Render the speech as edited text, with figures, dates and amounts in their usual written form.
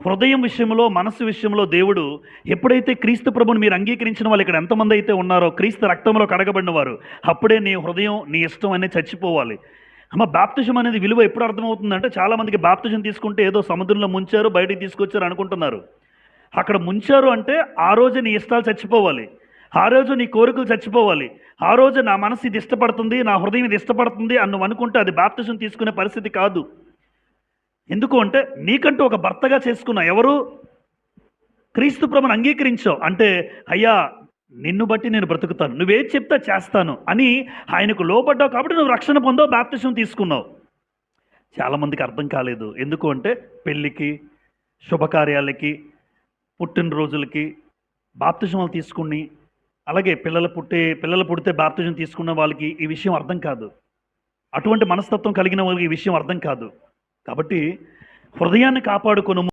హృదయం విషయంలో, మనస్సు విషయంలో దేవుడు ఎప్పుడైతే క్రీస్తు ప్రభుని మీరు అంగీకరించిన వాళ్ళు ఇక్కడ ఎంతమంది అయితే ఉన్నారో, క్రీస్తు రక్తంలో కడగబడిన వారు, అప్పుడే నీ హృదయం, నీ ఇష్టం అనేది చచ్చిపోవాలి. బాప్తిజం అనేది విలువ ఎప్పుడు అర్థమవుతుందంటే, చాలామందికి బాప్తిజం తీసుకుంటే ఏదో సముద్రంలో ముంచారు, బయటికి తీసుకొచ్చారు అనుకుంటున్నారు. అక్కడ ముంచారు అంటే ఆ రోజు నీ ఇష్టాలు చచ్చిపోవాలి, ఆ రోజు నీ కోరికలు చచ్చిపోవాలి, ఆ రోజు నా మనసు ఇది ఇష్టపడుతుంది, నా హృదయం ఇది ఇష్టపడుతుంది అని నువ్వు అనుకుంటే అది బాప్తిజం తీసుకునే పరిస్థితి కాదు. ఎందుకు అంటే నీకంటూ ఒక భర్తగా చేసుకున్నావు. ఎవరు? క్రీస్తు ప్రభుని అంగీకరించావు అంటే, అయ్యా నిన్ను బట్టి నేను బ్రతుకుతాను, నువ్వేది చెప్తా చేస్తాను అని ఆయనకు లోబడ్డావు కాబట్టి నువ్వు రక్షణ పొందావు, బాప్తిజం తీసుకున్నావు. చాలామందికి అర్థం కాలేదు. ఎందుకు అంటే పెళ్ళికి, శుభకార్యాలకి, పుట్టినరోజులకి బాప్తిజమాలు తీసుకుని, అలాగే పిల్లలు పుడితే బాప్తిజం తీసుకున్న వాళ్ళకి ఈ విషయం అర్థం కాదు. అటువంటి మనస్తత్వం కలిగిన వాళ్ళకి ఈ విషయం అర్థం కాదు. కాబట్టి హృదయాన్ని కాపాడుకొనుము.